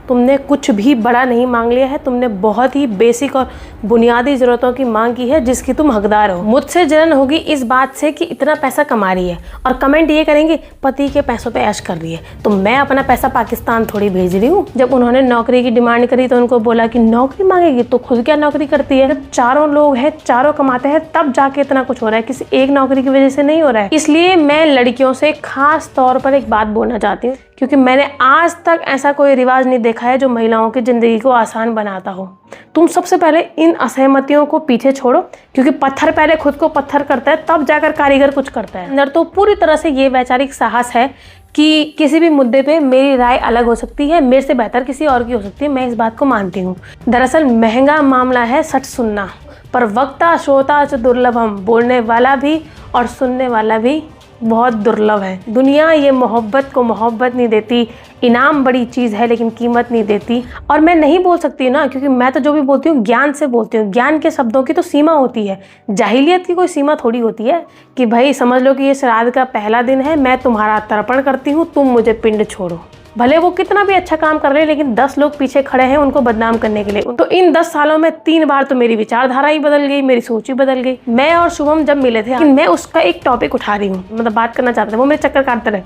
तुमने कुछ भी बड़ा नहीं मांग लिया है, तुमने बहुत ही बेसिक और बुनियादी ज़रूरतों की मांग की है जिसकी तुम हकदार हो। मुझसे जलन होगी इस बात से कि इतना पैसा कमा रही है और कमेंट ये करेंगे पति के पैसों पे ऐश कर रही है। तो मैं अपना पैसा पाकिस्तान थोड़ी भेज रही हूँ। जब उन्होंने नौकरी की डिमांड करी तो उनको बोला कि नौकरी मांगेगी तो खुद क्या नौकरी करती है। जब चारों लोग हैं, चारों कमाते हैं, तब जाके इतना कुछ हो रहा है, किसी एक नौकरी की वजह से नहीं हो रहा है। इसलिए मैं लड़कियों से खास तौर पर एक बात बोलना चाहती हूँ, क्योंकि मैंने आज तक ऐसा कोई रिवाज नहीं देखा है जो महिलाओं की ज़िंदगी को आसान बनाता हो। तुम सबसे पहले इन असहमतियों को पीछे छोड़ो, क्योंकि पत्थर पहले खुद को पत्थर करता है तब जाकर कारीगर कुछ करता है। अंदर तो पूरी तरह से ये वैचारिक साहस है कि किसी भी मुद्दे पे मेरी राय अलग हो सकती है, मेरे से बेहतर किसी और की हो सकती है। मैं इस बात को मानती हूँ। दरअसल महंगा मामला है सच सुनना, पर वक्ता श्रोता च दुर्लभम, बोलने वाला भी और सुनने वाला भी बहुत दुर्लभ है। दुनिया ये मोहब्बत को मोहब्बत नहीं देती, इनाम बड़ी चीज़ है लेकिन कीमत नहीं देती। और मैं नहीं बोल सकती ना, क्योंकि मैं तो जो भी बोलती हूँ ज्ञान से बोलती हूँ। ज्ञान के शब्दों की तो सीमा होती है, जाहिलियत की कोई सीमा थोड़ी होती है कि भाई समझ लो कि ये श्राद्ध का पहला दिन है, मैं तुम्हारा तर्पण करती हूँ, तुम मुझे पिंड छोड़ो। भले वो कितना भी अच्छा काम कर रहे हैं, लेकिन 10 लोग पीछे खड़े हैं उनको बदनाम करने के लिए। तो इन 10 सालों में 3 बार तो मेरी विचारधारा ही बदल गई, मेरी सोच ही बदल गई। मैं और शुभम जब मिले थे, लेकिन मैं उसका एक टॉपिक उठा रही हूँ, मतलब बात करना चाहते थे, वो मेरे चक्कर काटते रहे,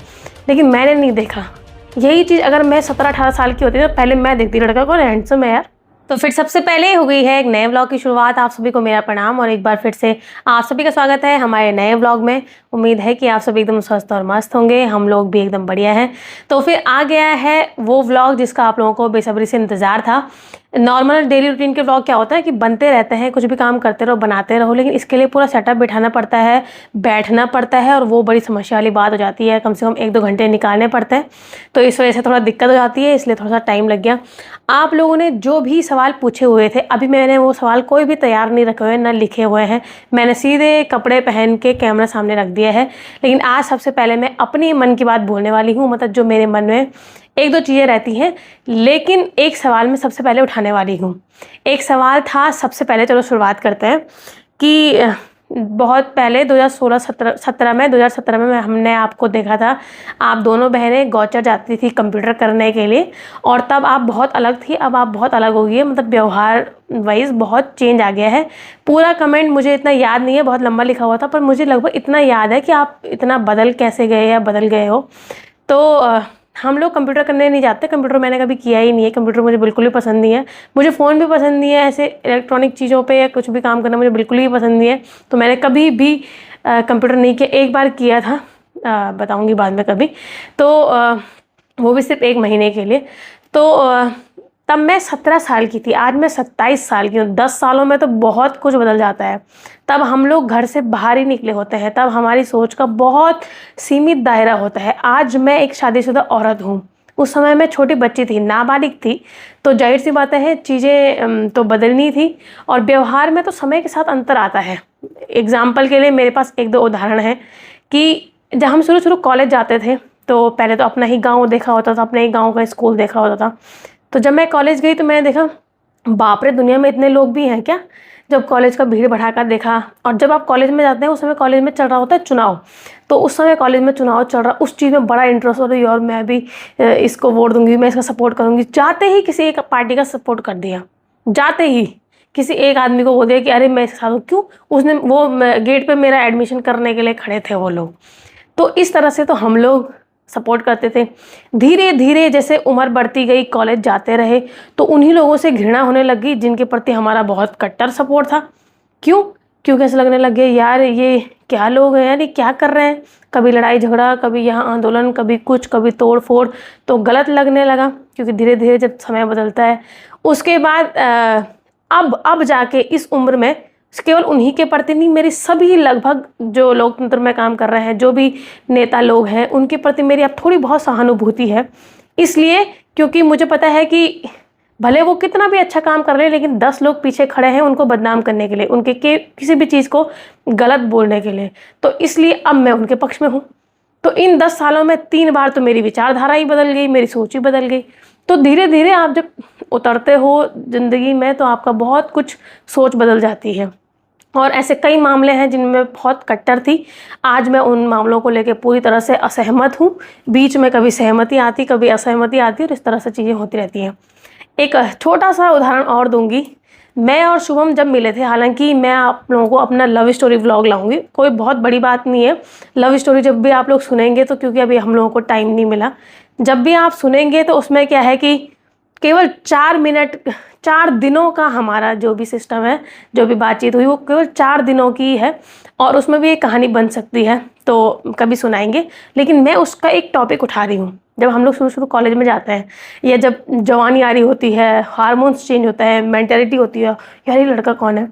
लेकिन मैंने नहीं देखा। यही चीज़ अगर मैं 17-18 साल की होती तो पहले मैं देखती, लड़का को हैंडसम है यार। तो फिर सबसे पहले हो गई है एक नए व्लॉग की शुरुआत। आप सभी को मेरा प्रणाम और एक बार फिर से आप सभी का स्वागत है हमारे नए व्लॉग में। उम्मीद है कि आप सभी एकदम स्वस्थ और मस्त होंगे, हम लोग भी एकदम बढ़िया हैं। तो फिर आ गया है वो व्लॉग जिसका आप लोगों को बेसब्री से इंतज़ार था। नॉर्मल डेली रूटीन के व्लॉग क्या होता है कि बनते रहते हैं, कुछ भी काम करते रहो, बनाते रहो, लेकिन इसके लिए पूरा सेटअप बिठाना पड़ता है, बैठना पड़ता है, और वो बड़ी समस्या वाली बात हो जाती है। कम से कम 1-2 घंटे निकालने पड़ते हैं, तो इस वजह से थोड़ा दिक्कत हो जाती है, इसलिए थोड़ा सा टाइम लग गया। आप लोगों ने जो भी सवाल पूछे हुए थे, अभी मैंने वो सवाल कोई भी तैयार नहीं रखे हुए, ना लिखे हुए हैं, मैंने सीधे कपड़े पहन के कैमरा सामने रख दिया है। लेकिन आज सबसे पहले मैं अपनी मन की बात बोलने वाली हूँ, मतलब जो मेरे मन में 1-2 चीज़ें रहती हैं, लेकिन एक सवाल मैं सबसे पहले उठाने वाली हूँ। एक सवाल था सबसे पहले, चलो शुरुआत करते हैं कि बहुत पहले 2017 में हमने आपको देखा था, आप दोनों बहनें गौचर जाती थी कंप्यूटर करने के लिए, और तब आप बहुत अलग थी, अब आप बहुत अलग हो गई है, मतलब व्यवहार वाइज बहुत चेंज आ गया है। पूरा कमेंट मुझे इतना याद नहीं है, बहुत लंबा लिखा हुआ था, पर मुझे लगभग इतना याद है कि आप इतना बदल कैसे गए या बदल गए हो। तो हम लोग कंप्यूटर करने नहीं जाते, कंप्यूटर मैंने कभी किया ही नहीं है, कंप्यूटर मुझे बिल्कुल भी पसंद नहीं है, मुझे फ़ोन भी पसंद नहीं है, ऐसे इलेक्ट्रॉनिक चीज़ों पे या कुछ भी काम करना मुझे बिल्कुल ही पसंद नहीं है। तो मैंने कभी भी कंप्यूटर नहीं किया। एक बार किया था, बताऊंगी बाद में कभी, तो वो भी सिर्फ 1 महीने के लिए। तो तब मैं 17 साल की थी, आज मैं 27 साल की हूँ। 10 सालों में तो बहुत कुछ बदल जाता है। तब हम लोग घर से बाहर ही निकले होते हैं, तब हमारी सोच का बहुत सीमित दायरा होता है। आज मैं एक शादीशुदा औरत हूँ, उस समय मैं छोटी बच्ची थी, नाबालिग थी, तो जाहिर सी बात है चीज़ें तो बदलनी थी, और व्यवहार में तो समय के साथ अंतर आता है। एग्जाम्पल के लिए मेरे पास 1-2 उदाहरण हैं कि जब हम शुरू कॉलेज जाते थे, तो पहले तो अपना ही गाँव देखा होता था, अपने ही गाँव का स्कूल देखा होता था। तो जब मैं कॉलेज गई तो मैंने देखा, बाप रे, दुनिया में इतने लोग भी हैं क्या। जब कॉलेज का भीड़ भड़ाका देखा, और जब आप कॉलेज में जाते हैं उस समय कॉलेज में चल रहा होता है चुनाव, तो उस समय कॉलेज में चुनाव चल रहा, उस चीज़ में बड़ा इंटरेस्ट हो रही है, और मैं भी इसको वोट दूंगी, मैं इसका सपोर्ट करूंगी। जाते ही किसी एक पार्टी का सपोर्ट कर दिया, जाते ही किसी एक आदमी को बोल दिया कि अरे मैं इसके साथ हूँ। क्यों? उसने वो गेट पर मेरा एडमिशन करने के लिए खड़े थे वो लोग। तो इस तरह से तो हम लोग सपोर्ट करते थे। धीरे धीरे जैसे उम्र बढ़ती गई, कॉलेज जाते रहे, तो उन्हीं लोगों से घृणा होने लगी जिनके प्रति हमारा बहुत कट्टर सपोर्ट था। क्यों? क्योंकि ऐसा लगने लग गया यार ये क्या लोग हैं यार, ये क्या कर रहे हैं, कभी लड़ाई झगड़ा, कभी यहाँ आंदोलन, कभी कुछ, कभी तोड़ फोड़, तो गलत लगने लगा। क्योंकि धीरे धीरे जब समय बदलता है, उसके बाद अब जाके इस उम्र में केवल उन्हीं के प्रति नहीं, मेरी सभी लगभग जो लोकतंत्र में काम कर रहे हैं, जो भी नेता लोग हैं, उनके प्रति मेरी अब थोड़ी बहुत सहानुभूति है। इसलिए क्योंकि मुझे पता है कि भले वो कितना भी अच्छा काम कर रहे हैं, लेकिन 10 लोग पीछे खड़े हैं उनको बदनाम करने के लिए, उनके किसी भी चीज़ को गलत बोलने के लिए। तो इसलिए अब मैं उनके पक्ष में हूँ। तो इन 10 सालों में 3 बार तो मेरी विचारधारा ही बदल गई, मेरी सोच ही बदल गई। तो धीरे धीरे आप जब उतरते हो ज़िंदगी में, तो आपका बहुत कुछ सोच बदल जाती है। और ऐसे कई मामले हैं जिनमें मैं बहुत कट्टर थी। आज मैं उन मामलों को लेकर पूरी तरह से असहमत हूँ। बीच में कभी सहमति आती, कभी असहमति आती, और इस तरह से चीज़ें होती रहती हैं। एक छोटा सा उदाहरण और दूंगी। मैं और शुभम जब मिले थे, हालांकि मैं आप लोगों को अपना लव स्टोरी व्लॉग लाऊंगी, कोई बहुत बड़ी बात नहीं है। लव स्टोरी जब भी आप लोग सुनेंगे तो, क्योंकि अभी हम लोगों को टाइम नहीं मिला, जब भी आप सुनेंगे तो उसमें क्या है कि केवल 4 मिनट, 4 दिनों का हमारा जो भी सिस्टम है, जो भी बातचीत हुई वो केवल 4 दिनों की है, और उसमें भी एक कहानी बन सकती है, तो कभी सुनाएंगे। लेकिन मैं उसका एक टॉपिक उठा रही हूँ। जब हम लोग शुरू कॉलेज में जाते हैं, या जब जवानी आ रही होती है, हार्मोन्स चेंज होता है, मेंटालिटी होती है, यार ये लड़का कौन है।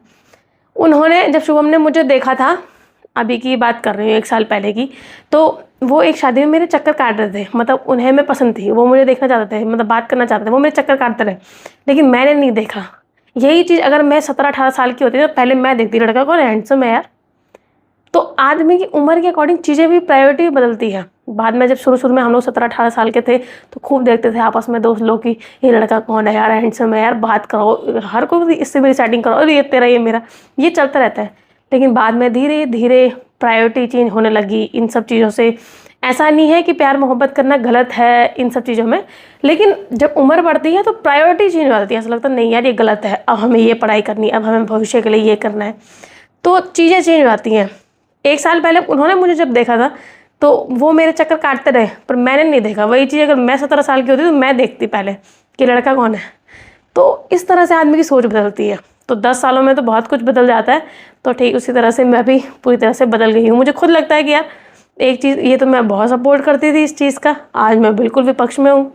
उन्होंने, जब शुभम ने मुझे देखा था, अभी की बात कर रही हूँ 1 साल पहले की, तो वो एक शादी में मेरे चक्कर काट रहे थे। मतलब उन्हें मैं पसंद थी, वो मुझे देखना चाहते थे, मतलब बात करना चाहते थे, वो मेरे चक्कर काटते रहे, लेकिन मैंने नहीं देखा। यही चीज़ अगर मैं 17-18 साल की होती तो पहले मैं देखती, लड़का कौन है, हैंडसम है यार। तो आदमी की उम्र के अकॉर्डिंग चीज़ें भी, प्रायोरिटी भी बदलती है। बाद में जब शुरू में हम लोग 17-18 साल के थे तो खूब देखते थे आपस में दोस्त लोग कि ये लड़का कौन है यार, हैंडसम है यार, बात करो, हर कोई इससे मेरी सेटिंग करो, और ये तेरा, ये मेरा, ये चलता रहता है। लेकिन बाद में धीरे धीरे प्रायोरिटी चेंज होने लगी इन सब चीज़ों से। ऐसा नहीं है कि प्यार मोहब्बत करना गलत है इन सब चीज़ों में, लेकिन जब उम्र बढ़ती है तो प्रायोरिटी चेंज हो जाती है। ऐसा लगता है नहीं यार ये गलत है, अब हमें ये पढ़ाई करनी है, अब हमें भविष्य के लिए ये करना है, तो चीज़ें चेंज हो जाती हैं। 1 साल पहले उन्होंने मुझे जब देखा था तो वो मेरे चक्कर काटते रहे, पर मैंने नहीं देखा। वही चीज़ अगर मैं 17 साल की होती तो मैं देखती पहले कि लड़का कौन है। तो इस तरह से आदमी की सोच बदलती है। तो 10 सालों में तो बहुत कुछ बदल जाता है। तो ठीक उसी तरह से मैं भी पूरी तरह से बदल गई हूँ। मुझे खुद लगता है कि यार एक चीज़, ये तो मैं बहुत सपोर्ट करती थी इस चीज़ का, आज मैं बिल्कुल विपक्ष में हूँ।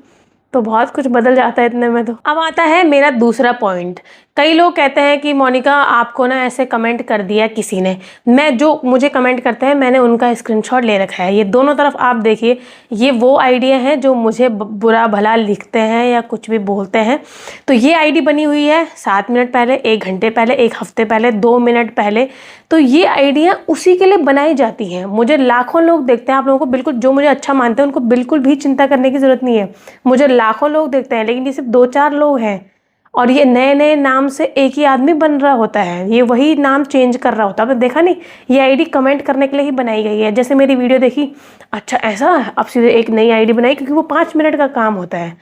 तो बहुत कुछ बदल जाता है इतने में। तो अब आता है मेरा दूसरा पॉइंट। कई लोग कहते हैं कि मोनिका आपको ना ऐसे कमेंट कर दिया किसी ने। मैं, जो मुझे कमेंट करते हैं मैंने उनका स्क्रीनशॉट ले रखा है। ये दोनों तरफ आप देखिए, ये वो आइडिया हैं जो मुझे बुरा भला लिखते हैं या कुछ भी बोलते हैं। तो ये आईडी बनी हुई है 7 मिनट पहले, 1 घंटे पहले, 1 हफ्ते पहले, 2 मिनट पहले। तो ये आइडिया उसी के लिए बनाई जाती हैं। मुझे लाखों लोग देखते हैं, आप लोगों को बिल्कुल, जो मुझे अच्छा मानते हैं उनको बिल्कुल भी चिंता करने की ज़रूरत नहीं है। मुझे लाखों लोग देखते हैं, लेकिन ये सिर्फ 2-4 लोग हैं, और ये नए नए नाम से एक ही आदमी बन रहा होता है। ये वही नाम चेंज कर रहा होता है। आपने देखा नहीं, ये आईडी कमेंट करने के लिए ही बनाई गई है। जैसे मेरी वीडियो देखी, अच्छा ऐसा, अब सीधे एक नई आईडी बनाई, क्योंकि वो 5 मिनट का काम होता है।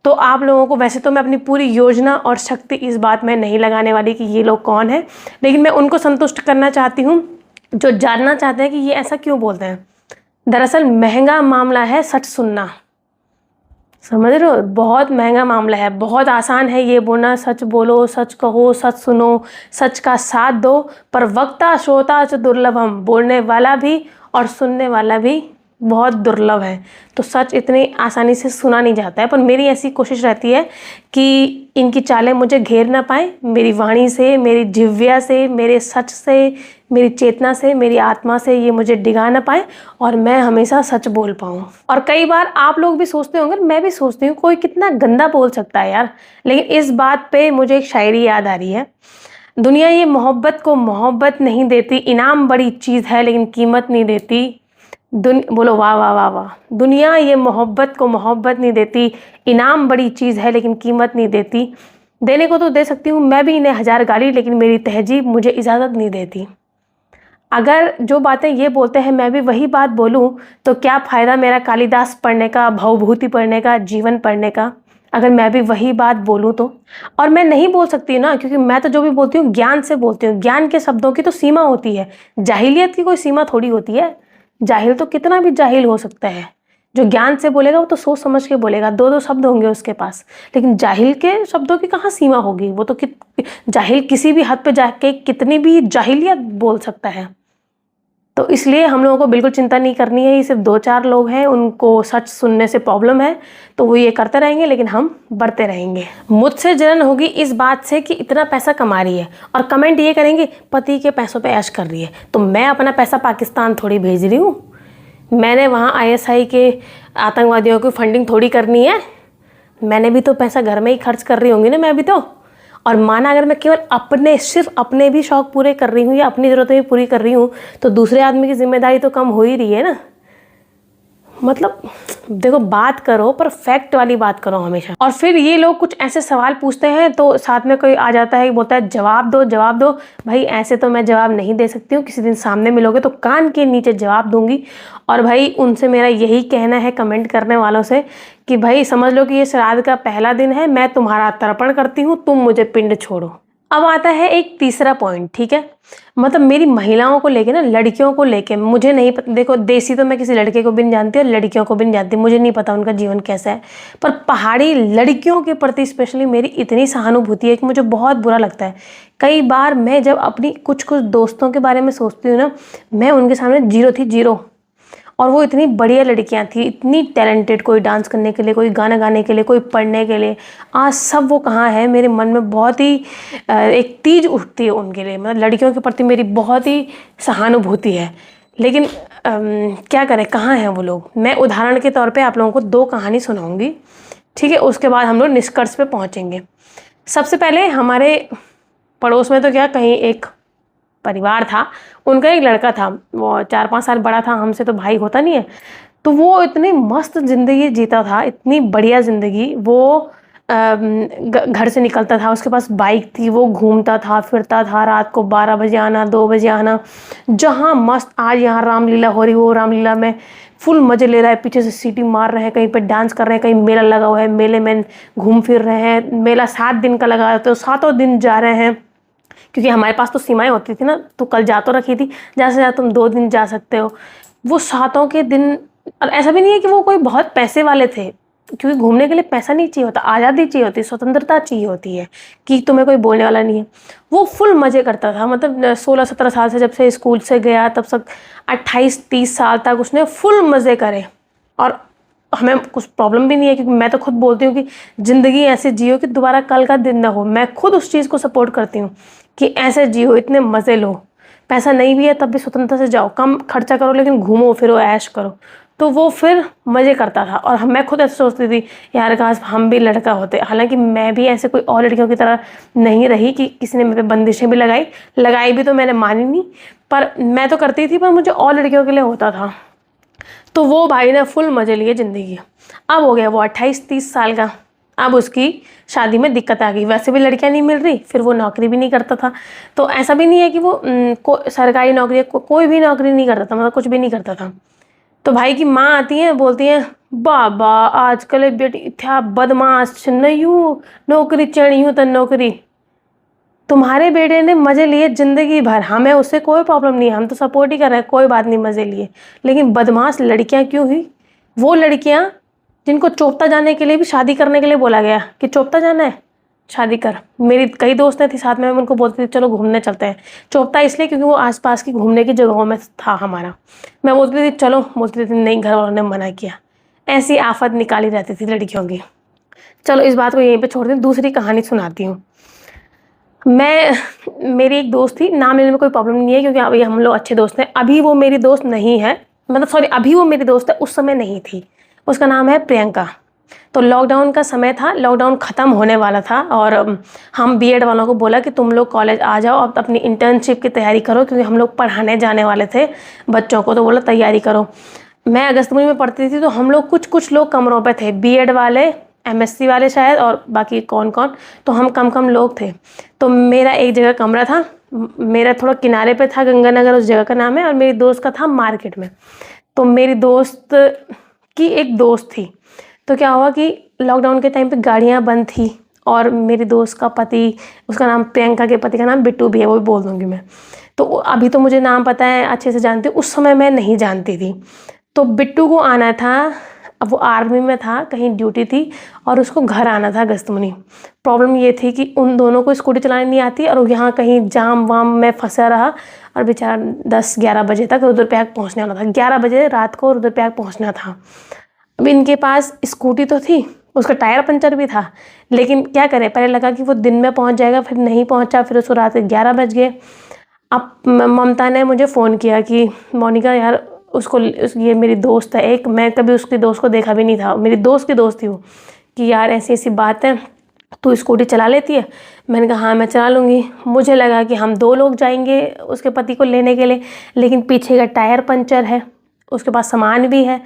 तो आप लोगों को, वैसे तो मैं अपनी पूरी योजना और शक्ति इस बात में नहीं लगाने वाली कि ये लोग कौन है, लेकिन मैं उनको संतुष्ट करना चाहती हूँ जो जानना चाहते हैं कि ये ऐसा क्यों बोलते हैं। दरअसल महंगा मामला है सच सुनना, समझ रहे हो, बहुत महंगा मामला है। बहुत आसान है ये बोलना, सच बोलो, सच कहो, सच सुनो, सच का साथ दो, पर वक्ता श्रोता च दुर्लभम, बोलने वाला भी और सुनने वाला भी बहुत दुर्लभ है। तो सच इतनी आसानी से सुना नहीं जाता है। पर मेरी ऐसी कोशिश रहती है कि इनकी चालें मुझे घेर ना पाए, मेरी वाणी से, मेरी जिह्वा से, मेरे सच से, मेरी चेतना से, मेरी आत्मा से ये मुझे डिगा ना पाए, और मैं हमेशा सच बोल पाऊँ। और कई बार आप लोग भी सोचते होंगे, मैं भी सोचती हूँ, कोई कितना गंदा बोल सकता है यार। लेकिन इस बात पे मुझे एक शायरी याद आ रही है। दुनिया ये मोहब्बत को मोहब्बत नहीं देती, इनाम बड़ी चीज़ है लेकिन कीमत नहीं देती। बोलो वाह वाह वाह वाह। दुनिया ये मोहब्बत को मोहब्बत नहीं देती, इनाम बड़ी चीज़ है लेकिन कीमत नहीं देती। देने को तो दे सकती हूँ मैं भी इन्हें 1000 गाली, लेकिन मेरी तहजीब मुझे इजाज़त नहीं देती। अगर जो बातें ये बोलते हैं मैं भी वही बात बोलूँ तो क्या फ़ायदा मेरा कालिदास पढ़ने का, भवभूति पढ़ने का, जीवन पढ़ने का, अगर मैं भी वही बात बोलूँ तो। और मैं नहीं बोल सकती ना, क्योंकि मैं तो जो भी बोलती हूँ ज्ञान से बोलती हूँ। ज्ञान के शब्दों की तो सीमा होती है, जाहिलियत की कोई सीमा थोड़ी होती है। जाहिल तो कितना भी जाहिल हो सकता है, जो ज्ञान से बोलेगा वो तो सोच समझ के बोलेगा, 2-2 शब्द होंगे उसके पास। लेकिन जाहिल के शब्दों की कहाँ सीमा होगी, वो तो जाहिल किसी भी हद पे जाके कितनी भी जाहिलियत बोल सकता है। तो इसलिए हम लोगों को बिल्कुल चिंता नहीं करनी है। ये सिर्फ 2-4 लोग हैं, उनको सच सुनने से प्रॉब्लम है, तो वो ये करते रहेंगे, लेकिन हम बढ़ते रहेंगे। मुझसे जलन होगी इस बात से कि इतना पैसा कमा रही है, और कमेंट ये करेंगे पति के पैसों पे ऐश कर रही है। तो मैं अपना पैसा पाकिस्तान थोड़ी भेज रही हूँ, मैंने वहाँ ISI के आतंकवादियों की फंडिंग थोड़ी करनी है। मैंने भी तो पैसा घर में ही खर्च कर रही होंगी ना मैं भी तो। और माना अगर मैं केवल अपने, सिर्फ अपने भी शौक पूरे कर रही हूँ या अपनी ज़रूरतें भी पूरी कर रही हूँ, तो दूसरे आदमी की जिम्मेदारी तो कम हो ही रही है ना। मतलब देखो, बात करो पर फैक्ट वाली बात करो हमेशा। और फिर ये लोग कुछ ऐसे सवाल पूछते हैं तो साथ में कोई आ जाता है, बोलता है जवाब दो जवाब दो। भाई ऐसे तो मैं जवाब नहीं दे सकती हूँ, किसी दिन सामने मिलोगे तो कान के नीचे जवाब दूंगी। और भाई उनसे मेरा यही कहना है कमेंट करने वालों से कि भाई समझ लो कि ये श्राद्ध का पहला दिन है, मैं तुम्हारा तर्पण करती हूँ, तुम मुझे पिंड छोड़ो। अब आता है एक तीसरा पॉइंट, ठीक है। मतलब मेरी महिलाओं को लेके ना, लड़कियों को लेके मुझे नहीं पता। देखो, देसी तो मैं किसी लड़के को भी नहीं जानती और लड़कियों को भी नहीं जानती, मुझे नहीं पता उनका जीवन कैसा है। पर पहाड़ी लड़कियों के प्रति स्पेशली मेरी इतनी सहानुभूति है कि मुझे बहुत बुरा लगता है। कई बार मैं जब अपनी कुछ कुछ दोस्तों के बारे में सोचती हूँ ना, मैं उनके सामने जीरो थी, जीरो। और वो इतनी बढ़िया लड़कियां थी, इतनी टैलेंटेड, कोई डांस करने के लिए, कोई गाना गाने के लिए, कोई पढ़ने के लिए। आज सब वो कहाँ है। मेरे मन में बहुत ही एक तीज उठती है उनके लिए। मतलब लड़कियों के प्रति मेरी बहुत ही सहानुभूति है। लेकिन क्या करें, कहाँ हैं वो लोग। मैं उदाहरण के तौर पे आप लोगों को 2 कहानी सुनाऊंगी, ठीक है। उसके बाद हम लोग निष्कर्ष पे पहुँचेंगे। सबसे पहले हमारे पड़ोस में तो क्या, कहीं एक परिवार था, उनका एक लड़का था, वो 4-5 साल बड़ा था हमसे, तो भाई होता नहीं है। तो वो इतनी मस्त ज़िंदगी जीता था, इतनी बढ़िया ज़िंदगी। वो घर से निकलता था, उसके पास बाइक थी, वो घूमता था, फिरता था, रात को 12 बजे आना, 2 बजे आना, जहाँ मस्त। आज यहाँ रामलीला हो रही, वो रामलीला में फुल मज़े ले रहा है, पीछे से सीटी मार रहे हैं, कहीं पे डांस कर रहे हैं, कहीं मेला लगा हुआ है, मेले में घूम फिर रहे हैं। मेला 7 दिन का लगा है तो 7 दिन जा रहे हैं, क्योंकि हमारे पास तो सीमाएं होती थी ना। तो कल जा तो रखी थी, ज़्यादा से ज़्यादा तुम 2 दिन जा सकते हो। वो 7 के दिन। और ऐसा भी नहीं है कि वो कोई बहुत पैसे वाले थे, क्योंकि घूमने के लिए पैसा नहीं चाहिए होता, आज़ादी चाहिए होती है, स्वतंत्रता चाहिए होती है कि तुम्हें कोई बोलने वाला नहीं है। वो फुल मज़े करता था। मतलब 16-17 साल से, जब से स्कूल से गया तब तक 28-30 साल तक उसने फुल मज़े करे। और हमें कुछ प्रॉब्लम भी नहीं है, क्योंकि मैं तो खुद बोलती हूँ कि ज़िंदगी ऐसे जियो कि दोबारा कल का दिन ना हो। मैं खुद उस चीज़ को सपोर्ट करती हूँ कि ऐसे जियो, इतने मज़े लो। पैसा नहीं भी है तब भी स्वतंत्रता से जाओ, कम खर्चा करो, लेकिन घूमो फिरो, ऐश करो। तो वो फिर मज़े करता था। और मैं खुद ऐसे सोचती थी, यार काश हम भी लड़का होते। हालांकि मैं भी ऐसे कोई और लड़कियों की तरह नहीं रही कि किसी ने मेरे पे बंदिशें भी लगाई भी तो मैंने मानी नहीं। पर मैं तो करती थी, पर मुझे और लड़कियों के लिए होता था। तो वो भाई ने फुल मज़े लिए ज़िंदगी। अब हो गया वो 28-30 साल का। अब उसकी शादी में दिक्कत आ गई। वैसे भी लड़कियां नहीं मिल रही, फिर वो नौकरी भी नहीं करता था। तो ऐसा भी नहीं है कि वो सरकारी नौकरी, कोई भी नौकरी नहीं करता था, मतलब कुछ भी नहीं करता था। तो भाई की माँ आती है, बोलती है, बाबा आजकल बेटी इतना बदमाश नहीं हूँ, नौकरी चढ़ी हूँ तो नौकरी। तुम्हारे बेटे ने मज़े लिए ज़िंदगी भर, हमें उससे कोई प्रॉब्लम नहीं है, हम तो सपोर्ट ही कर रहे हैं, कोई बात नहीं, मज़े लिए। लेकिन बदमाश लड़कियां क्यों हुई? वो लड़कियां जिनको चोपता जाने के लिए भी शादी करने के लिए बोला गया कि चोपता जाना है, शादी कर। मेरी कई दोस्तें थी साथ में, मैं उनको बोलती थी चलो घूमने चलते हैं। चोपता इसलिए क्योंकि वो आसपास की घूमने की जगहों में था हमारा। मैं बोलती थी चलो, बोलती थी नहीं, घर वालों ने मना किया। ऐसी आफत निकाली रहती थी लड़कियों की। चलो इस बात को यहीं पे छोड़ दें, दूसरी कहानी सुनाती हूँ। मेरी एक दोस्त थी, नाम लेने में कोई प्रॉब्लम नहीं है क्योंकि अभी हम लोग अच्छे दोस्त हैं। अभी वो मेरी दोस्त नहीं है, मतलब सॉरी, अभी वो मेरी दोस्त है, उस समय नहीं थी। उसका नाम है प्रियंका। तो लॉकडाउन का समय था, लॉकडाउन ख़त्म होने वाला था और हम बीएड वालों को बोला कि तुम लोग कॉलेज आ जाओ, अब अपनी इंटर्नशिप की तैयारी करो, क्योंकि हम लोग पढ़ाने जाने वाले थे बच्चों को। तो बोला तैयारी करो। मैं अगस्तपुरी में पढ़ती थी, तो हम लोग कुछ लोग कमरों पे थे, बीएड वाले, एमएससी वाले शायद, और बाकी कौन कौन। तो हम कम लोग थे। तो मेरा एक जगह कमरा था, मेरा थोड़ा किनारे पे था, गंगानगर उस जगह का नाम है, और मेरी दोस्त का था मार्केट में। तो मेरी दोस्त की एक दोस्त थी। तो क्या हुआ कि लॉकडाउन के टाइम पे गाड़ियाँ बंद थी, और मेरी दोस्त का पति, उसका नाम, प्रियंका के पति का नाम बिट्टू भी है, वो भी बोल दूँगी मैं। तो अभी तो मुझे नाम पता है, अच्छे से जानती हूँ, उस समय मैं नहीं जानती थी। तो बिट्टू को आना था, अब वो आर्मी में था, कहीं ड्यूटी थी, और उसको घर आना था अगस्तमुनि। प्रॉब्लम ये थी कि उन दोनों को स्कूटी चलानी नहीं आती, और यहाँ कहीं जाम वाम में फंसा रहा, और बेचारा 10-11 बजे तक रुद्रप्रयाग पहुँचने वाला था। 11 बजे रात को रुद्रप्रयाग पहुँचना था। अब इनके पास स्कूटी तो थी, उसका टायर पंचर भी था, लेकिन क्या करें, पहले लगा कि वो दिन में पहुँच जाएगा, फिर नहीं पहुँचा, फिर उसको रात के 11 बज गए। अब ममता ने मुझे फ़ोन किया कि मोनिका यार, उसको, ये मेरी दोस्त है एक, मैं कभी उसकी दोस्त को देखा भी नहीं था, मेरी दोस्त की दोस्त थी वो, कि यार ऐसी ऐसी बात है, तू स्कूटी चला लेती है? मैंने कहा हाँ मैं चला लूँगी। मुझे लगा कि हम 2 लोग जाएंगे उसके पति को लेने के लिए, लेकिन पीछे का टायर पंचर है, उसके पास सामान भी है।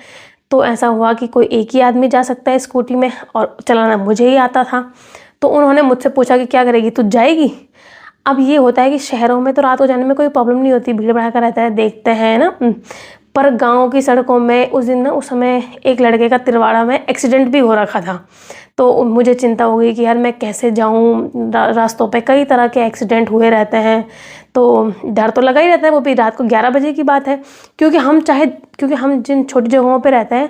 तो ऐसा हुआ कि कोई एक ही आदमी जा सकता है स्कूटी में और चलाना मुझे ही आता था। तो उन्होंने मुझसे पूछा कि क्या करेगी, तू जाएगी? अब ये होता है कि शहरों में तो रात को जाने में कोई प्रॉब्लम नहीं होती, भीड़ भड़ाका रहता है, देखते हैं ना। पर गांव की सड़कों में उस दिन ना, उस समय एक लड़के का तिलवाड़ा में एक्सीडेंट भी हो रखा था। तो मुझे चिंता हो गई कि यार मैं कैसे जाऊं, रास्तों पे कई तरह के एक्सीडेंट हुए रहते हैं, तो डर तो लगा ही रहता है। वो भी रात को 11 बजे की बात है, क्योंकि हम जिन छोटी जगहों पे रहते हैं,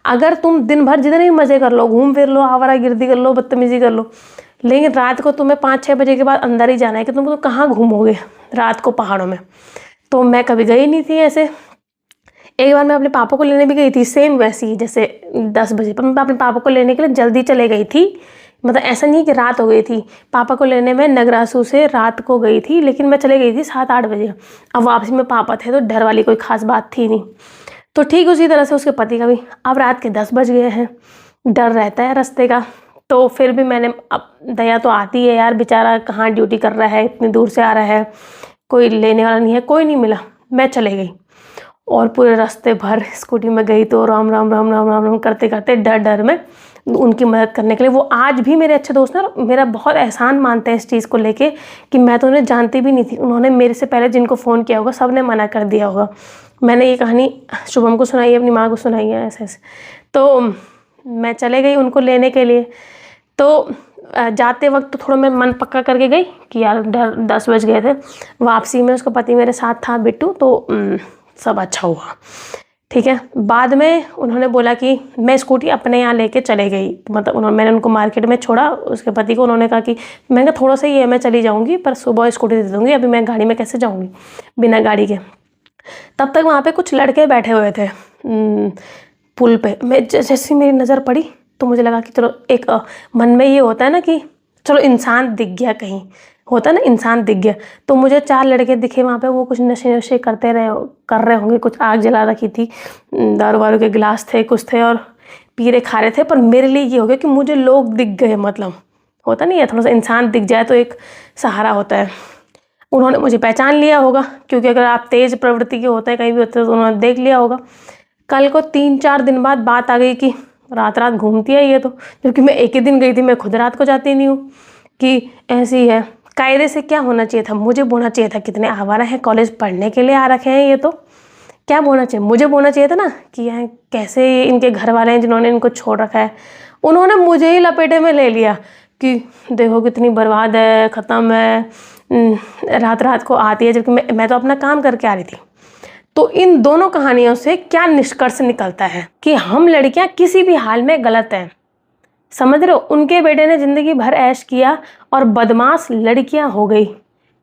अगर तुम दिन भर जितने भी मज़े कर लो, घूम फिर लो, आवारागर्दी कर लो, बदतमीजी कर लो, लेकिन रात को तुम्हें 5-6 बजे के बाद अंदर ही जाना है कि तुम तो कहाँ घूमोगे रात को पहाड़ों में। तो मैं कभी गई नहीं थी ऐसे। एक बार मैं अपने पापा को लेने भी गई थी, सेम वैसी ही जैसे 10 बजे, पर मैं अपने पापा को लेने के लिए जल्दी चले गई थी। मतलब ऐसा नहीं कि रात हो गई थी, पापा को लेने में नगरासू से रात को गई थी, लेकिन मैं चले गई थी 7-8 बजे। अब वापसी में पापा थे, तो डर वाली कोई ख़ास बात थी नहीं। तो ठीक उसी तरह से उसके पति का भी। अब रात के 10 बज गए हैं, डर रहता है रास्ते का। तो फिर भी मैंने, अब दया तो आती है यार, बेचारा कहाँ ड्यूटी कर रहा है, इतनी दूर से आ रहा है, कोई लेने वाला नहीं है, कोई नहीं मिला, मैं चले गई। और पूरे रास्ते भर स्कूटी में गई तो राम राम राम राम राम राम करते करते डर डर में उनकी मदद करने के लिए। वो आज भी मेरे अच्छे दोस्त हैं और मेरा बहुत एहसान मानते हैं इस चीज़ को लेके कि मैं तो उन्हें जानती भी नहीं थी। उन्होंने मेरे से पहले जिनको फ़ोन किया होगा सब ने मना कर दिया होगा। मैंने ये कहानी शुभम को सुनाई है, अपनी माँ को सुनाई है, ऐसे ऐसे। तो मैं चले गई उनको लेने के लिए। तो जाते वक्त तो थोड़ा मैं मन पक्का करके गई कि यार 10 बज गए थे। वापसी में उसका पति मेरे साथ था, बिट्टू, तो सब अच्छा हुआ, ठीक है। बाद में उन्होंने बोला कि मैं स्कूटी अपने यहाँ लेके चले गई, मतलब मैंने उनको मार्केट में छोड़ा, उसके पति को। उन्होंने कहा कि मैं कहा थोड़ा सा ही है, मैं चली जाऊँगी, पर सुबह स्कूटी दे दूँगी, अभी मैं गाड़ी में कैसे जाऊँगी बिना गाड़ी के। तब तक वहाँ पे कुछ लड़के बैठे हुए थे पुल पे। मैं जैसे मेरी नज़र पड़ी तो मुझे लगा कि चलो, एक मन में ये होता है ना कि चलो इंसान दिख गया, कहीं होता है ना इंसान दिख गया। तो मुझे 4 लड़के दिखे वहाँ पे, वो कुछ नशे कर रहे होंगे, कुछ आग जला रखी थी, दारू वारू के गिलास थे, कुछ थे और पी रहे खा रहे थे। पर मेरे लिए ये हो गया कि मुझे लोग दिख गए, मतलब होता नहीं है थोड़ा सा इंसान दिख जाए तो एक सहारा होता है। उन्होंने मुझे पहचान लिया होगा, क्योंकि अगर आप तेज़ प्रवृत्ति के होते हैं, कहीं भी होते हैं, तो उन्होंने देख लिया होगा। कल को 3-4 दिन बाद बात आ गई कि रात रात घूमती है ये तो, क्योंकि मैं एक ही दिन गई थी, मैं खुद रात को जाती नहीं हूँ, कि ऐसी है। कायदे से क्या होना चाहिए था, मुझे बोलना चाहिए था कितने आवारा हैं, कॉलेज पढ़ने के लिए आ रखे हैं, ये तो क्या बोलना चाहिए, मुझे बोलना चाहिए था ना कि यह कैसे इनके घर वाले हैं जिन्होंने इनको छोड़ रखा है। उन्होंने मुझे ही लपेटे में ले लिया कि देखो कितनी बर्बाद है, ख़त्म है, रात रात को आती है, जबकि मैं तो अपना काम करके आ रही थी। तो इन दोनों कहानियों से क्या निष्कर्ष निकलता है कि हम लड़कियां किसी भी हाल में गलत हैं, समझ रहे हो। उनके बेटे ने ज़िंदगी भर ऐश किया और बदमाश लड़कियां हो गई।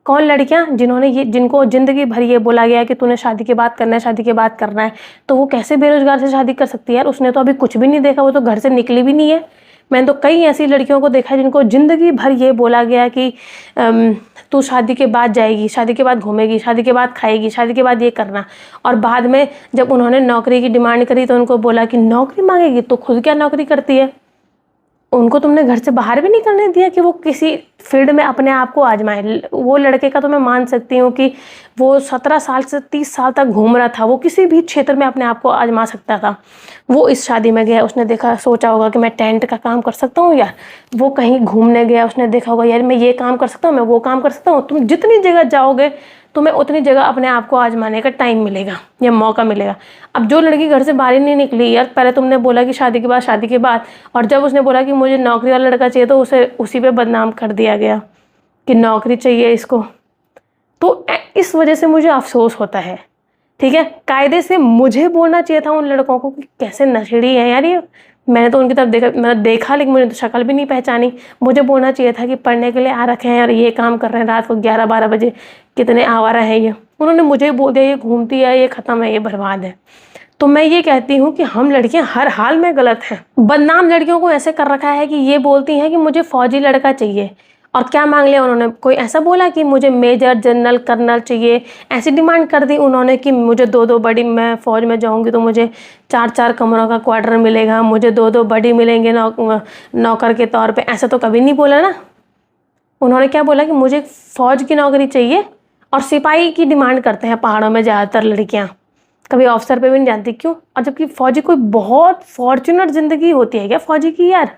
कौन लड़कियां? जिनको ज़िंदगी भर ये बोला गया कि तूने शादी के बाद करना है, शादी के बाद करना है। तो वो कैसे बेरोजगार से शादी कर सकती है यार? उसने तो अभी कुछ भी नहीं देखा, वो तो घर से निकली भी नहीं है। मैंने तो कई ऐसी लड़कियों को देखा है जिनको ज़िंदगी भर ये बोला गया कि तू शादी के बाद जाएगी, शादी के बाद घूमेगी, शादी के बाद खाएगी, शादी के बाद ये करना। और बाद में जब उन्होंने नौकरी की डिमांड करी तो उनको बोला कि नौकरी मांगेगी तो खुद क्या नौकरी करती है। उनको तुमने घर से बाहर भी नहीं करने दिया कि वो किसी फील्ड में अपने आप को आजमाए। वो लड़के का तो मैं मान सकती हूँ कि वो 17 साल से 30 साल तक घूम रहा था, वो किसी भी क्षेत्र में अपने आप को आजमा सकता था। वो इस शादी में गया, उसने देखा, सोचा होगा कि मैं टेंट का काम कर सकता हूँ यार। वो कहीं घूमने गया, उसने देखा होगा यार मैं ये काम कर सकता हूँ, मैं वो काम कर सकता हूँ। तुम जितनी जगह जाओगे तुम्हें उतनी जगह अपने आप को आजमाने का टाइम मिलेगा या मौका मिलेगा। अब जो लड़की घर से बाहर ही नहीं निकली यार, पहले तुमने बोला कि शादी के बाद, और जब उसने बोला कि मुझे नौकरी वाला लड़का चाहिए तो उसे उसी पे बदनाम कर दिया गया कि नौकरी चाहिए इसको। तो इस वजह से मुझे अफसोस होता है, ठीक है। कायदे से मुझे बोलना चाहिए था उन लड़कों को कि कैसे नशेड़ी है यार ये। मैंने तो उनकी तरफ देखा लेकिन मुझे तो शक्ल भी नहीं पहचानी। मुझे बोलना चाहिए था कि पढ़ने के लिए आ रखे हैं और ये काम कर रहे हैं रात को 11-12 बजे, कितने आवारा है ये। उन्होंने मुझे ही बोल दिया ये घूमती है, ये ख़त्म है, ये बर्बाद है। तो मैं ये कहती हूँ कि हम लड़कियां हर हाल में गलत हैं। बदनाम लड़कियों को ऐसे कर रखा है कि ये बोलती हैं कि मुझे फौजी लड़का चाहिए, और क्या मांग लिया उन्होंने? कोई ऐसा बोला कि मुझे मेजर, जनरल, कर्नल चाहिए, ऐसी डिमांड कर दी उन्होंने कि मुझे 2-2 बड़ी, मैं फ़ौज में जाऊंगी तो मुझे 4-4 कमरों का क्वार्टर मिलेगा, मुझे 2-2 बड़ी मिलेंगे नौकर के तौर पे। ऐसा तो कभी नहीं बोला ना। उन्होंने क्या बोला कि मुझे फ़ौज की नौकरी चाहिए, और सिपाही की डिमांड करते हैं पहाड़ों में ज़्यादातर लड़कियाँ। कभी अफसर पे भी नहीं जानती, क्यों? और जबकि फौजी कोई बहुत फॉर्च्यूनर ज़िंदगी होती है क्या फ़ौजी की यार?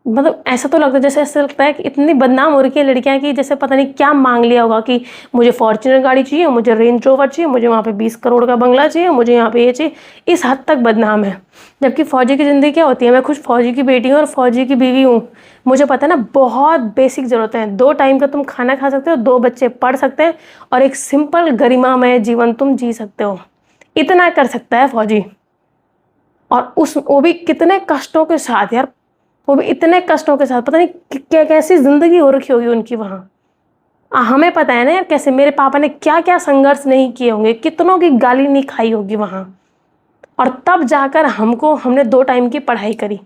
मतलब ऐसा तो लगता है, जैसे ऐसा लगता है कि इतनी बदनाम हो रखी है लड़कियां कि जैसे पता नहीं क्या मांग लिया होगा कि मुझे फॉर्च्यूनर गाड़ी चाहिए, मुझे रेंज रोवर चाहिए, मुझे वहाँ पे 20 करोड़ का बंगला चाहिए, मुझे यहाँ पे ये चाहिए। इस हद तक बदनाम है। जबकि फ़ौजी की ज़िंदगी क्या होती है? मैं खुद फ़ौजी की बेटी हूँ और फ़ौजी की बीवी हूँ। मुझे पता है ना, बहुत बेसिक ज़रूरतें हैं। 2 टाइम का तुम खाना खा सकते हो, 2 बच्चे पढ़ सकते हैं और एक सिंपल गरिमामय जीवन तुम जी सकते हो। इतना कर सकता है फ़ौजी। और वो भी कितने कष्टों के साथ यार, वो भी इतने कष्टों के साथ। पता नहीं क्या कैसी जिंदगी हो रखी होगी उनकी वहाँ। हमें पता है ना यार, कैसे मेरे पापा ने क्या क्या संघर्ष नहीं किए होंगे, कितनों की गाली नहीं खाई होगी वहाँ, और तब जाकर हमने 2 टाइम की पढ़ाई करी।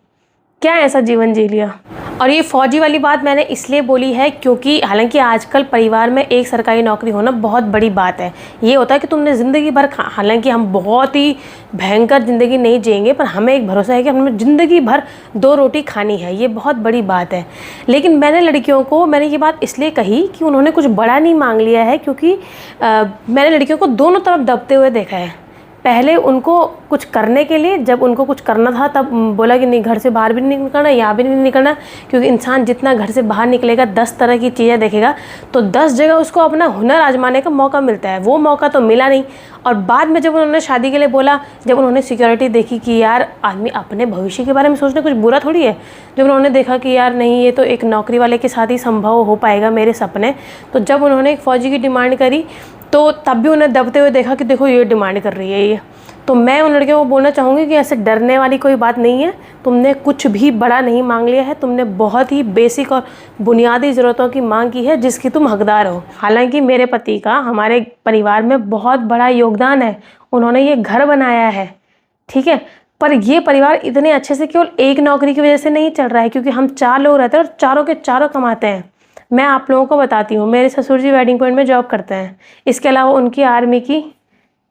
क्या ऐसा जीवन जी लिया। और ये फौजी वाली बात मैंने इसलिए बोली है क्योंकि हालांकि आजकल परिवार में एक सरकारी नौकरी होना बहुत बड़ी बात है। ये होता है कि तुमने ज़िंदगी भर, हालांकि हम बहुत ही भयंकर ज़िंदगी नहीं जिएंगे, पर हमें एक भरोसा है कि हमें ज़िंदगी भर 2 रोटी खानी है। ये बहुत बड़ी बात है। लेकिन मैंने ये बात इसलिए कही कि उन्होंने कुछ बड़ा नहीं मांग लिया है, क्योंकि मैंने लड़कियों को दोनों तरफ दबते हुए देखा है। पहले उनको कुछ करने के लिए, जब उनको कुछ करना था तब बोला कि नहीं, घर से बाहर भी नहीं निकलना, यहाँ भी नहीं निकलना, क्योंकि इंसान जितना घर से बाहर निकलेगा 10 तरह की चीज़ें देखेगा, तो 10 जगह उसको अपना हुनर आजमाने का मौका मिलता है। वो मौका तो मिला नहीं। और बाद में जब उन्होंने शादी के लिए बोला, जब उन्होंने सिक्योरिटी देखी कि यार आदमी अपने भविष्य के बारे में सोचना कुछ बुरा थोड़ी है, जब उन्होंने देखा कि यार नहीं, ये तो एक नौकरी वाले के साथ ही संभव हो पाएगा मेरे सपने, तो जब उन्होंने एक फ़ौजी की डिमांड करी तो तब भी उन्हें दबते हुए देखा कि देखो ये डिमांड कर रही है ये। तो मैं उन लड़कियों को बोलना चाहूँगी कि ऐसे डरने वाली कोई बात नहीं है। तुमने कुछ भी बड़ा नहीं मांग लिया है, तुमने बहुत ही बेसिक और बुनियादी ज़रूरतों की मांग की है जिसकी तुम हकदार हो। हालांकि मेरे पति का हमारे परिवार में बहुत बड़ा योगदान है, उन्होंने ये घर बनाया है, ठीक है, पर ये परिवार इतने अच्छे से केवल एक नौकरी की वजह से नहीं चल रहा है, क्योंकि हम 4 लोग रहते हैं और चारों के चारों कमाते हैं। मैं आप लोगों को बताती हूँ, मेरे ससुर जी वेडिंग पॉइंट में जॉब करते हैं, इसके अलावा उनकी आर्मी की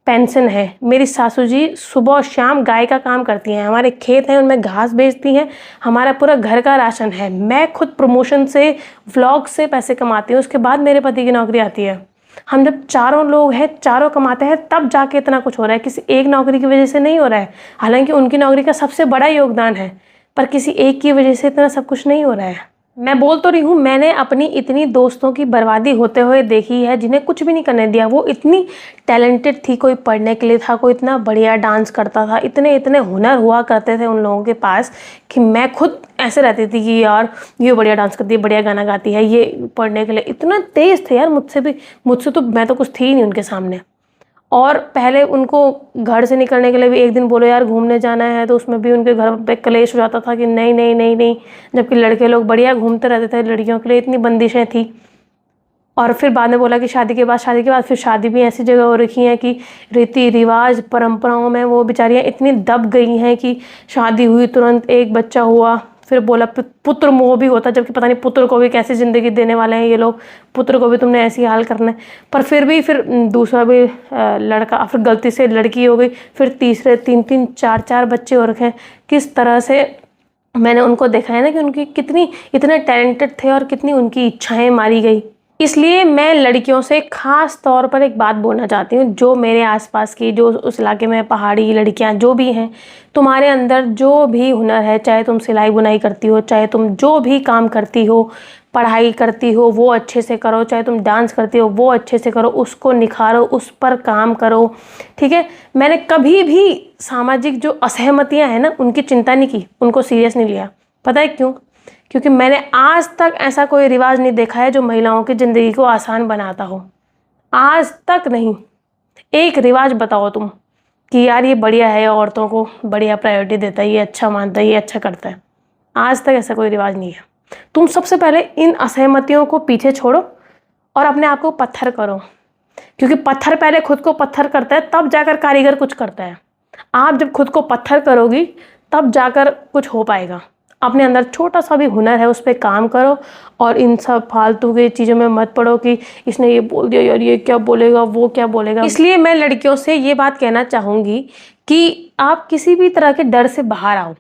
पेंशन है। मेरी सासू जी सुबह और शाम गाय का काम करती हैं, हमारे खेत हैं उनमें घास बेचती हैं, हमारा पूरा घर का राशन है। मैं खुद प्रमोशन से, व्लॉग से पैसे कमाती हूँ, उसके बाद मेरे पति की नौकरी आती है। हम जब चारों लोग हैं, चारों कमाते हैं, तब जाके इतना कुछ हो रहा है, किसी एक नौकरी की वजह से नहीं हो रहा है। हालांकि उनकी नौकरी का सबसे बड़ा योगदान है, पर किसी एक की वजह से इतना सब कुछ नहीं हो रहा है। मैं बोल तो रही हूँ, मैंने अपनी इतनी दोस्तों की बर्बादी होते हुए देखी है जिन्हें कुछ भी नहीं करने दिया। वो इतनी टैलेंटेड थी, कोई पढ़ने के लिए था, कोई इतना बढ़िया डांस करता था, इतने इतने हुनर हुआ करते थे उन लोगों के पास कि मैं खुद ऐसे रहती थी कि यार ये बढ़िया डांस करती है, बढ़िया गाना गाती है, ये पढ़ने के लिए इतना तेज़ थे यार। मुझसे तो मैं तो कुछ थी ही नहीं उनके सामने। और पहले उनको घर से निकलने के लिए भी एक दिन बोलो यार घूमने जाना है, तो उसमें भी उनके घर पे कलेश हो जाता था कि नहीं नहीं नहीं नहीं, जबकि लड़के लोग बढ़िया घूमते रहते थे, लड़कियों के लिए इतनी बंदिशें थी। और फिर बाद में बोला कि शादी के बाद फिर शादी भी ऐसी जगह हो रखी है कि रीति रिवाज परंपराओं में वो बेचारियाँ इतनी दब गई हैं कि शादी हुई तुरंत एक बच्चा हुआ, फिर बोला पुत्र मोह भी होता, जबकि पता नहीं पुत्र को भी कैसी ज़िंदगी देने वाले हैं ये लोग, पुत्र को भी तुमने ऐसी हाल करना है। पर फिर दूसरा भी लड़का, फिर गलती से लड़की हो गई, फिर तीसरे 3-3 4-4 बच्चे हो रखे हैं। किस तरह से मैंने उनको देखा है ना कि उनकी इतने टैलेंटेड थे और कितनी उनकी इच्छाएं मारी गई। इसलिए मैं लड़कियों से ख़ास तौर पर एक बात बोलना चाहती हूँ, जो मेरे आसपास की, जो उस इलाके में पहाड़ी लड़कियाँ जो भी हैं, तुम्हारे अंदर जो भी हुनर है, चाहे तुम सिलाई बुनाई करती हो, चाहे तुम जो भी काम करती हो, पढ़ाई करती हो, वो अच्छे से करो, चाहे तुम डांस करती हो वो अच्छे से करो, उसको निखारो, उस पर काम करो, ठीक है। मैंने कभी भी सामाजिक जो असहमतियाँ हैं ना, उनकी चिंता नहीं की, उनको सीरियस नहीं लिया। पता है क्यों? क्योंकि मैंने आज तक ऐसा कोई रिवाज नहीं देखा है जो महिलाओं की ज़िंदगी को आसान बनाता हो। आज तक नहीं। एक रिवाज बताओ तुम कि यार ये बढ़िया है, औरतों को बढ़िया प्रायोरिटी देता है, ये अच्छा मानता है, ये अच्छा करता है। आज तक ऐसा कोई रिवाज नहीं है। तुम सबसे पहले इन असहमतियों को पीछे छोड़ो और अपने आप को पत्थर करो, क्योंकि पत्थर पहले खुद को पत्थर करता है, तब जाकर कारीगर कुछ करता है। आप जब खुद को पत्थर करोगी तब जाकर कुछ हो पाएगा। अपने अंदर छोटा सा भी हुनर है उस पर काम करो, और इन सब फालतू की चीज़ों में मत पड़ो कि इसने ये बोल दिया यार, ये क्या बोलेगा, वो क्या बोलेगा। इसलिए मैं लड़कियों से ये बात कहना चाहूँगी कि आप किसी भी तरह के डर से बाहर आओ,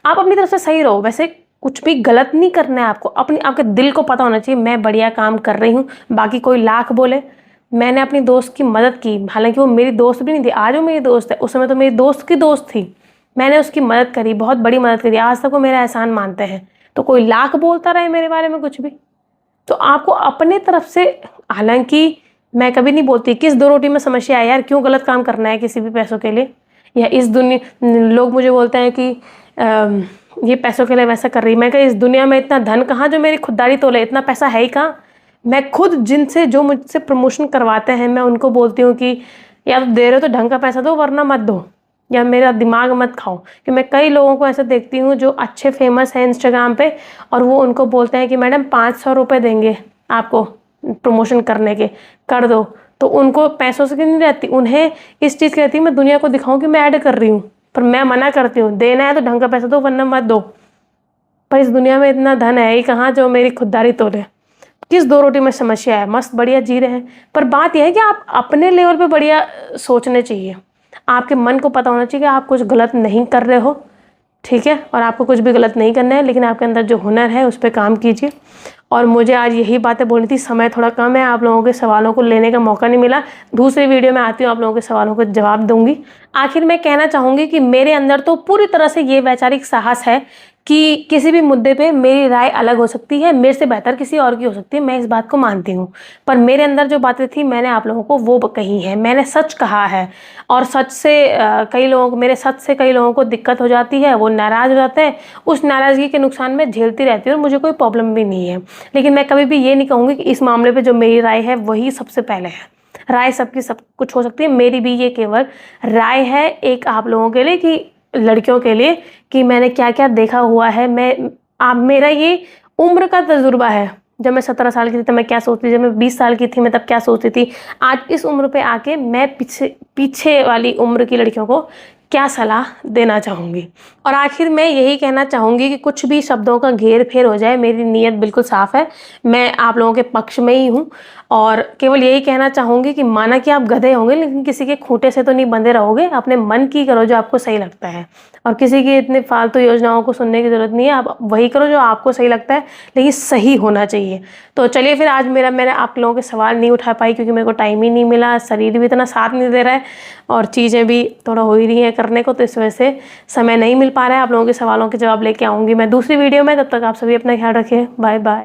आप अपनी तरफ से सही रहो। वैसे कुछ भी गलत नहीं करना है आपको, आपके दिल को पता होना चाहिए मैं बढ़िया काम कर रही हूँ, बाकी कोई लाख बोले मैंने अपनी दोस्त की मदद की, हालांकि वो मेरी दोस्त भी नहीं थी, आज वो मेरी दोस्त है, उस समय तो मेरी दोस्त की दोस्त थी। मैंने उसकी मदद करी, बहुत बड़ी मदद करी, आज तक वो मेरा एहसान मानते हैं। तो कोई लाख बोलता रहे मेरे बारे में कुछ भी, तो आपको अपने तरफ से, हालांकि मैं कभी नहीं बोलती किस दो रोटी में समस्या है यार, क्यों गलत काम करना है किसी भी पैसों के लिए, या इस दुनिया, लोग मुझे बोलते हैं कि ये पैसों के लिए वैसा कर रही। मैं कहा इस दुनिया में इतना धन कहाँ जो मेरी खुददारी तोले, इतना पैसा है ही कहाँ। मैं खुद जिनसे, जो मुझसे प्रमोशन करवाते हैं, मैं उनको बोलती हूँ कि या तो दे रहे हो तो ढंग का पैसा दो, वरना मत दो, या मेरा दिमाग मत खाओ। कि मैं कई लोगों को ऐसे देखती हूँ जो अच्छे फेमस हैं इंस्टाग्राम पे, और वो उनको बोलते हैं कि मैडम 500 रुपये देंगे आपको प्रमोशन करने के, कर दो। तो उनको पैसों से नहीं रहती, उन्हें इस चीज़ की रहती है मैं दुनिया को दिखाऊं कि मैं ऐड कर रही हूँ। पर मैं मना करती हूँ, देना है तो ढंग का पैसा दो, वरना मत दो। पर इस दुनिया में इतना धन है ही कहाँ जो मेरी खुददारी तोले। किस दो रोटी में समस्या है, मस्त बढ़िया जी रहे हैं। पर बात यह है कि आप अपने लेवल पे बढ़िया सोचने चाहिए, आपके मन को पता होना चाहिए कि आप कुछ गलत नहीं कर रहे हो, ठीक है, और आपको कुछ भी गलत नहीं करना है, लेकिन आपके अंदर जो हुनर है उस पर काम कीजिए। और मुझे आज यही बातें बोलनी थी, समय थोड़ा कम है, आप लोगों के सवालों को लेने का मौका नहीं मिला। दूसरी वीडियो में आती हूँ, आप लोगों के सवालों को जवाब दूंगी। आखिर मैं कहना चाहूँगी कि मेरे अंदर तो पूरी तरह से ये वैचारिक साहस है कि किसी भी मुद्दे पे मेरी राय अलग हो सकती है, मेरे से बेहतर किसी और की हो सकती है, मैं इस बात को मानती हूँ। पर मेरे अंदर जो बातें थी मैंने आप लोगों को वो कही है, मैंने सच कहा है। और सच से कई लोगों को, मेरे सच से कई लोगों को दिक्कत हो जाती है, वो नाराज़ हो जाते हैं, उस नाराज़गी के नुकसान में झेलती रहती हूँ और मुझे कोई प्रॉब्लम भी नहीं है। लेकिन मैं कभी भी ये नहीं कहूँगी कि इस मामले पर जो मेरी राय है वही सबसे पहले है। राय सबकी सब कुछ हो सकती है, मेरी भी ये केवल राय है एक आप लोगों के लिए, कि लड़कियों के लिए, कि मैंने क्या क्या देखा हुआ है। मेरा ये उम्र का तजुर्बा है। जब मैं 17 साल की थी तब मैं क्या सोचती थी, जब मैं 20 साल की थी मैं तब क्या सोचती थी, आज इस उम्र पे आके मैं पीछे वाली उम्र की लड़कियों को क्या सलाह देना चाहूँगी। और आखिर मैं यही कहना चाहूँगी कि कुछ भी शब्दों का घेर फेर हो जाए, मेरी नीयत बिल्कुल साफ़ है, मैं आप लोगों के पक्ष में ही हूँ। और केवल यही कहना चाहूँगी कि माना कि आप गधे होंगे, लेकिन किसी के खूंटे से तो नहीं बंधे रहोगे, अपने मन की करो जो आपको सही लगता है। और किसी की इतनी फालतू योजनाओं को सुनने की ज़रूरत नहीं है, आप वही करो जो आपको सही लगता है, लेकिन सही होना चाहिए। तो चलिए फिर, आज मैंने आप लोगों के सवाल नहीं उठा पाई क्योंकि मेरे को टाइम ही नहीं मिला, शरीर भी इतना साथ नहीं दे रहा है और चीज़ें भी थोड़ा हो ही रही हैं करने को, तो इस वजह से समय नहीं मिल पा रहा है। आप लोगों के सवालों के जवाब लेके आऊँगी मैं दूसरी वीडियो में, तब तक आप सभी अपना ख्याल रखिए, बाय बाय।